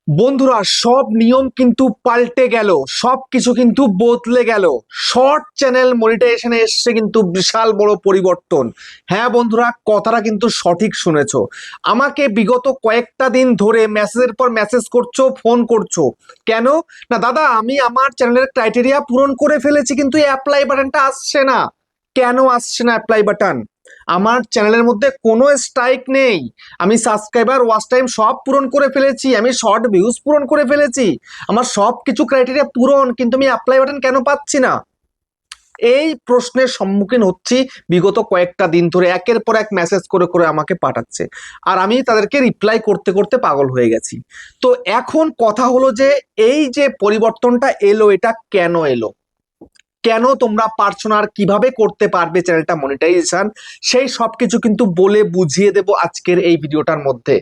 বন্ধুরা, সব নিয়ম কিন্তু পাল্টে গেল, সবকিছু কিন্তু বদলে গেল। শর্ট চ্যানেল মনিটাইজেশনে এসছে কিন্তু বিশাল বড় পরিবর্তন। হ্যাঁ বন্ধুরা, কথাটা কিন্তু সঠিক শুনেছো। আমাকে বিগত কয়েকটা দিন ধরে মেসেজের পর মেসেজ করছো, ফোন করছো। কেন? না দাদা, আমি আমার চ্যানেলের ক্রাইটেরিয়া পূরণ করে ফেলেছি, কিন্তু অ্যাপ্লাই বাটনটা আসছে না। কেন আসছে না অ্যাপ্লাই বাটন? আমার চ্যানেলের মধ্যে কোনো স্ট্রাইক নেই। আমি সাবস্ক্রাইবার, ওয়াচ টাইম সব পূরণ করে ফেলেছি, আমি শর্ট ভিউজ পূরণ করে ফেলেছি, আমার সব কিছু ক্রাইটেরিয়া পূরণ, কিন্তু আমি অ্যাপ্লাই বাটন কেন পাচ্ছি না? এই প্রশ্নের সম্মুখীন হচ্ছি। বিগত কয়েকটা দিন ধরে একের পর এক মেসেজ করে করে আমাকে পাঠাচ্ছে, আর আমি তাদেরকে রিপ্লাই করতে করতে পাগল হয়ে গেছি। তো এখন কথা হলো যে এই যে পরিবর্তনটা এলো, এটা কেন এলো, কেন তোমরা পারছো না, আর কিভাবে করতে পারবে চ্যানেলটা মনিটাইজেশন, সেই সবকিছু কিন্তু বলে বুঝিয়ে দেব আজকের এই ভিডিওটার মধ্যে।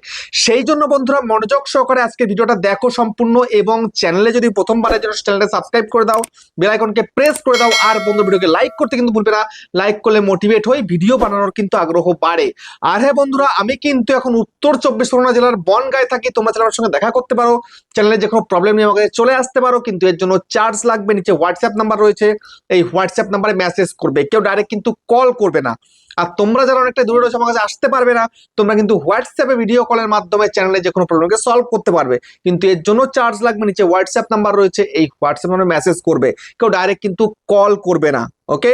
সেই জন্য বন্ধুরা, মনোযোগ সহকারে আজকের ভিডিওটা দেখো সম্পূর্ণ, এবং চ্যানেলে যদি প্রথমবারের জন্য চ্যানেলটা সাবস্ক্রাইব করে দাও, বেল আইকনকে প্রেস করে দাও, আর বন্ধু ভিডিওকে লাইক করতে কিন্তু ভুলবে না। লাইক করলে মোটিভেট হই, ভিডিও বানানোর কিন্তু আগ্রহ বাড়ে। আর হ্যাঁ বন্ধুরা, আমি কিন্তু এখন উত্তর 24 পরগনা জেলার বনগাঁয় থাকি। তোমরা চ্যানেলের সঙ্গে দেখা করতে পারো, চ্যানেলে যে কোনো প্রবলেম নিয়ে আমাকে চলে আসতে পারো, কিন্তু এর জন্য চার্জ লাগবে। নিচে হোয়াটসঅ্যাপ নাম্বার রয়েছে, এই হোয়াটসঅ্যাপ নাম্বারে মেসেজ করবে, কেউ ডাইরেক্ট কিন্তু কল করবে না। আর তোমরা যারা অনেকটা দূরে রয়েছে, আমার কাছে আসতে পারবে না, তোমরা কিন্তু হোয়াটসঅ্যাপে ভিডিও কলের মাধ্যমে চ্যানেলে যে কোনো প্রবলেমকে সলভ করতে পারবে, কিন্তু এর জন্য চার্জ লাগবে। নিচে হোয়াটসঅ্যাপ নাম্বার রয়েছে, এই হোয়াটসঅ্যাপ নাম্বারে মেসেজ করবে, কেউ ডাইরেক্ট কিন্তু কল করবে না। ওকে,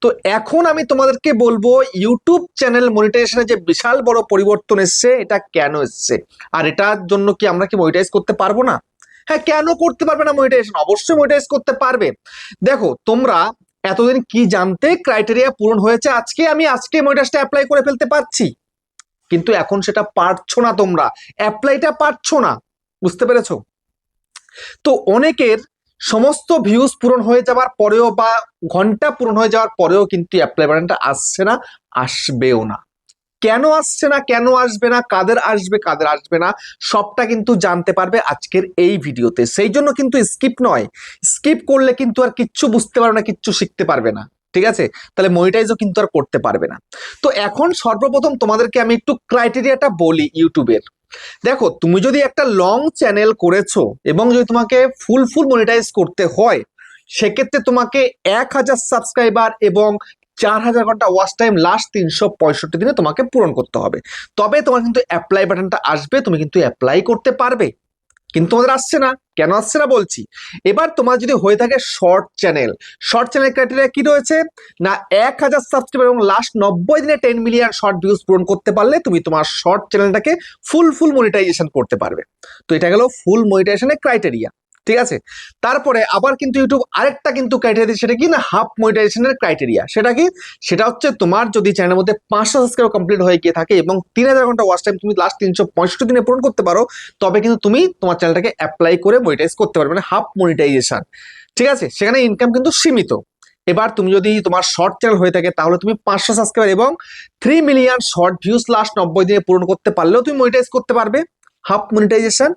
তো এখন আমি তোমাদেরকে বলবো ইউটিউব চ্যানেল মনিটাইজেশনে যে বিশাল বড় পরিবর্তন এসছে, এটা কেন এসছে, আর এটার জন্য কি আমরা কি মনিটাইজ করতে পারবো না? হ্যাঁ, কেন করতে পারবে না মনিটাইজেশন? অবশ্যই মনিটাইজ করতে পারবে। দেখো, তোমরা এতদিন কি জানতে ক্রাইটেরিয়া পূরণ হয়েছে, আজকে মনিটাইজটা অ্যাপ্লাই করে ফেলতে পারছি, কিন্তু এখন সেটা পারছো না, তোমরা অ্যাপ্লাইটা পারছো না। বুঝতে পেরেছো? তো অনেকের সমস্ত ভিউজ পূরণ হয়ে যাওয়ার পরেও বা ঘন্টা পূরণ হয়ে যাওয়ার পরেও কিন্তু অ্যাপ্লাই বাটনটা আসছে না, আসবেও না। কেন আসছে না, কেন আসবে না, কাদের আসবে কাদের আসবে না, সবটা কিন্তু জানতে পারবে আজকের এই ভিডিওতে। সেই জন্য কিন্তু স্কিপ নয়, স্কিপ করলে কিন্তু আর কিচ্ছু বুঝতে পারবে না, কিচ্ছু শিখতে পারবে না। ঠিক আছে? তাহলে মনিটাইজও কিন্তু আর করতে পারবে না। তো এখন সর্বপ্রথম তোমাদেরকে আমি একটু ক্রাইটেরিয়াটা বলি ইউটিউবের। দেখো, তুমি যদি একটা লং চ্যানেল করেছো এবং যদি তোমাকে ফুল মনিটাইজ করতে হয়, সেক্ষেত্রে তোমাকে 1000 সাবস্ক্রাইবার এবং 4000 ঘন্টা ওয়াচ টাইম লাস্ট 365 দিনে তোমাকে পূরণ করতে হবে। তবে তোমার কিন্তু অ্যাপ্লাই বাটনটা আসবে, তুমি কিন্তু অ্যাপ্লাই করতে পারবে। কিন্তু তোমাদের আসছে না, কেন আসছে না বলছি। এবার তোমার যদি হয়ে থাকে short channel, short channel criteria কি রয়েছে? না, 1000 সাবস্ক্রাইবার এবং লাস্ট 90 দিনে 10 মিলিয়ন শর্ট ভিউজ পূরণ করতে পারলে তুমি তোমার শর্ট চ্যানেলটাকে ফুল মনিটাইজেশন করতে পারবে। তো এটা গেল ফুল মনিটাইজেশনের ক্রাইটেরিয়া। ঠিক আছে? তারপরে আবার কিন্তু ইউটিউব আরেকটা কিন্তু ক্রাইটেরিয়া, সেটা কি না, হাফ মনিটাইজেশনের ক্রাইটেরিয়া। সেটা কি? সেটা হচ্ছে তোমার যদি চ্যানেলের মধ্যে 500 সাবস্ক্রাইবার কমপ্লিট হয়ে গিয়ে থাকে এবং 3000 ঘন্টা ওয়াচ টাইম তুমি লাস্ট 365 দিনে পূরণ করতে পারো, তবে কিন্তু তুমি তোমার চ্যানেলটাকে অ্যাপ্লাই করে মনিটাইজ করতে পারবে, মানে হাফ মনিটাইজেশন। ঠিক আছে? সেখানে ইনকাম কিন্তু সীমিত। এবার তুমি যদি তোমার শর্ট চ্যানেল হয়ে থাকে, তাহলে তুমি 500 সাবস্ক্রাইবার এবং 3 মিলিয়ন শর্ট ভিউজ লাস্ট 90 দিনে পূরণ করতে পারলেও তুমি মনিটাইজ করতে পারবে, হাফ মনিটাইজেশন,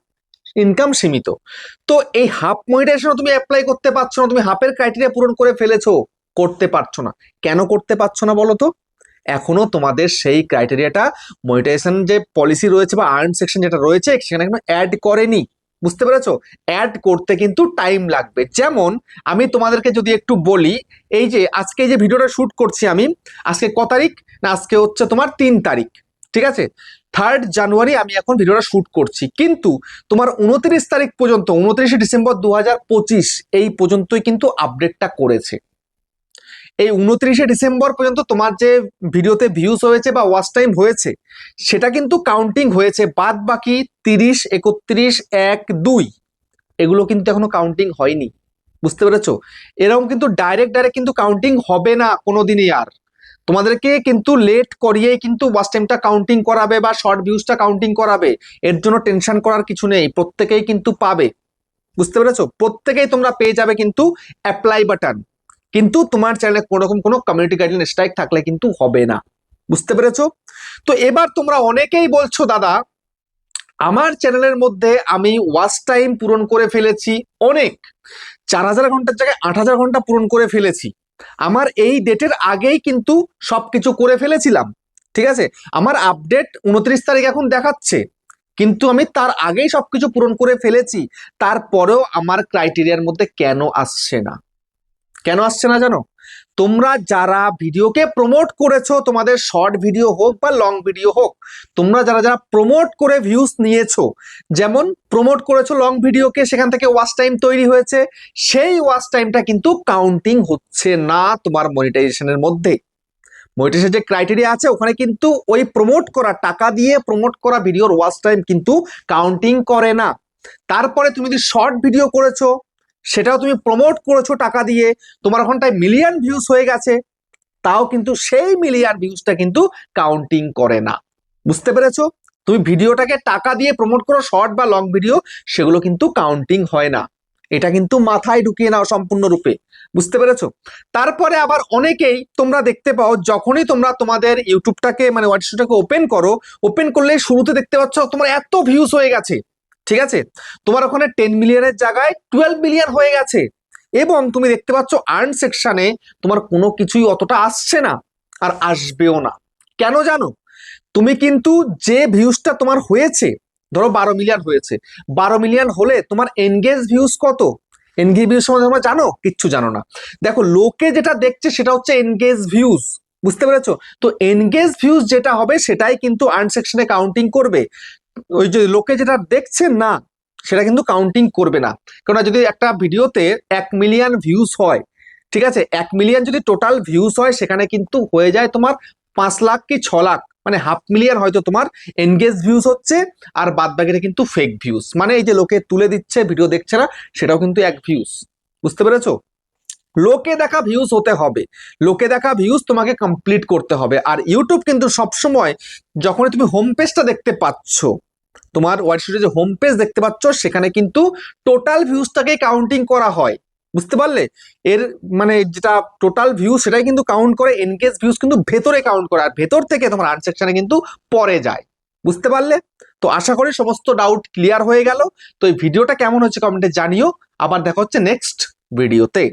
ইনকাম সীমিত। তো এই হাফ মনিটাইজেশন তুমি অ্যাপ্লাই করতে পারছো না, তুমি হাফের ক্রাইটেরিয়া পূরণ করে ফেলেছো, করতে পারছো না। কেন করতে পারছো না বলো তো? এখনো তোমাদের সেই ক্রাইটেরিয়াটা মনিটাইজেশন যে পলিসি রয়েছে বা আর্ন সেকশন যেটা রয়েছে, সেখানে এখনো অ্যাড করেনি। বুঝতে পেরেছো? অ্যাড করতে কিন্তু টাইম লাগবে। যেমন আমি তোমাদেরকে যদি একটু বলি, এই যে আজকে যে ভিডিওটা শুট করছি আমি, আজকে ক তারিখ? না, আজকে হচ্ছে তোমার 3 তারিখ। ঠিক আছে? 3 জানুয়ারি আমি এখন ভিডিওটা শুট করছি, কিন্তু তোমার 29 তারিখ পর্যন্ত, 29শে ডিসেম্বর 2025 এই পর্যন্তই কিন্তু আপডেটটা করেছে। এই 29শে ডিসেম্বর পর্যন্ত তোমার যে ভিডিওতে ভিউজ হয়েছে বা ওয়াচ টাইম হয়েছে, সেটা কিন্তু কাউন্টিং হয়েছে। বাদ বাকি 30, 31, 1, 2 এগুলো কিন্তু এখনো কাউন্টিং হয়নি। বুঝতে পেরেছো? এরকম কিন্তু ডাইরেক্ট কিন্তু কাউন্টিং হবে না কোনোদিনই আর। তোমাদেরকে কিন্তু লেট করিয়েই কিন্তু ওয়াচ টাইমটা কাউন্টিং করাবে বা শর্ট ভিউজটা কাউন্টিং করাবে। এর জন্য টেনশন করার কিছু নেই, প্রত্যেকেই কিন্তু পাবে। বুঝতে পেরেছো? প্রত্যেকেই তোমরা পেয়ে যাবে কিন্তু অ্যাপ্লাই বাটন, কিন্তু তোমার চ্যানেলে কোনোরকম কোনো কমিউনিটি গাইডলাইন স্ট্রাইক থাকলে কিন্তু হবে না। বুঝতে পেরেছো? তো এবার তোমরা অনেকেই বলছো, দাদা আমার চ্যানেলের মধ্যে আমি ওয়াচ টাইম পূরণ করে ফেলেছি অনেক, 4000 ঘন্টার জায়গায় 8000 ঘন্টা পূরণ করে ফেলেছি, আমার এই ডেটের আগেই কিন্তু সবকিছু করে ফেলেছিলাম। ঠিক আছে? আমার আপডেট 29 তারিখ এখন দেখাচ্ছে, কিন্তু আমি তার আগেই সবকিছু পূরণ করে ফেলেছি, তারপরেও আমার ক্রাইটেরিয়ার মধ্যে কেন আসছে না? কেন আসছে না জানো? তোমরা যারা ভিডিওকে প্রমোট করেছো, তোমাদের শর্ট ভিডিও হোক বা লং ভিডিও হোক, তোমরা যারা যারা প্রমোট করে ভিউজ নিয়েছো, যেমন প্রমোট করেছো লং ভিডিওকে, সেখান থেকে ওয়াচ টাইম তৈরি হয়েছে, সেই ওয়াচ টাইমটা কিন্তু কাউন্টিং হচ্ছে না তোমার মনিটাইজেশনের মধ্যে। মনিটাইজেশন যে ক্রাইটেরিয়া আছে ওখানে কিন্তু ওই প্রমোট করা, টাকা দিয়ে প্রমোট করা ভিডিওর ওয়াচ টাইম কিন্তু কাউন্টিং করে না। তারপরে তুমি যদি শর্ট ভিডিও করেছো, সেটাও তুমি প্রমোট করেছো টাকা দিয়ে, তোমার ওখানটায় মিলিয়ন ভিউজ হয়ে গেছে, তাও কিন্তু সেই মিলিয়ন ভিউজটা কিন্তু কাউন্টিং করে না। বুঝতে পেরেছো? তুমি ভিডিওটাকে টাকা দিয়ে প্রমোট করো, শর্ট বা লং ভিডিও, সেগুলো কিন্তু কাউন্টিং হয় না। এটা কিন্তু মাথায় ঢুকিয়ে নাও সম্পূর্ণরূপে। বুঝতে পেরেছো? তারপরে আবার অনেকেই তোমরা দেখতে পাও, যখনই তোমরা তোমাদের ইউটিউবটাকে মানে হোয়াটসঅ্যাপটাকে ওপেন করো, ওপেন করলে শুরুতে দেখতে পাচ্ছ তোমার এত ভিউজ হয়ে গেছে, ঠিক আছে, তোমার ওখানে 10 মিলিয়নের জায়গায় 12 মিলিয়ন হয়ে গেছে, এবং তুমি দেখতে পাচ্ছ আর্ন সেকশনে তোমার কোনো কিছুই অতটা আসছে না, আর আসবেও না। কেন জানো? তুমি কিন্তু যে ভিউজটা তোমার হয়েছে, ধরো 12 মিলিয়ন হয়েছে, 12 মিলিয়ন হলে তোমার এনগেজ ভিউজ কত? এনগেজ ভিউজ সম্বন্ধে তোমরা জানো? কিচ্ছু জানো না। দেখো, লোকে যেটা দেখছে সেটা হচ্ছে এনগেজ ভিউজ। বুঝতে পেরেছো? তো এনগেজ ভিউজ যেটা হবে সেটাই কিন্তু আর্ন সেকশনে কাউন্টিং করবে। ওই যে লোকে যেটা দেখছে না, সেটা কিন্তু কাউন্টিং করবে না। কারণ যদি একটা ভিডিওতে 1 মিলিয়ন ভিউজ হয়, ঠিক আছে, 1 মিলিয়ন যদি টোটাল ভিউজ হয়, সেখানে কিন্তু হয়ে যায় তোমার 5 লাখ কি 6 লাখ, মানে 1/2 মিলিয়ন হয়তো তোমার এনগেজ ভিউজ হচ্ছে, আর বাদ বাকিটা কিন্তু ফেক ভিউজ, মানে এই যে লোকে তুলে দিচ্ছে, ভিডিও দেখছে না, সেটাও কিন্তু এক ভিউজ। বুঝতে পেরেছো? লোকে দেখা ভিউজ হতে হবে, লোকে দেখা ভিউজ তোমাকে কমপ্লিট করতে হবে। আর ইউটিউব কিন্তু সবসময় যখনই তুমি হোম পেজটা দেখতে পাচ্ছ, তোমার ওয়েবসাইটে যে হোম পেজ দেখতে পাচ্ছ, সেখানে কিন্তু টোটাল ভিউজটাকে কাউন্টিং করা হয়। বুঝতে পারলে? এর মানে যেটা টোটাল ভিউ সেটাই কিন্তু কাউন্ট করে, এনগেজ ভিউজ কিন্তু ভেতরে কাউন্ট করে, আর ভেতর থেকে তোমার আর্ন সেকশনে কিন্তু পরে যায়। বুঝতে পারলে? তো আশা করি সমস্ত ডাউট ক্লিয়ার হয়ে গেল। তো এই ভিডিওটা কেমন হচ্ছে কমেন্টে জানিও। আবার দেখা হচ্ছে নেক্সট ভিডিওতে।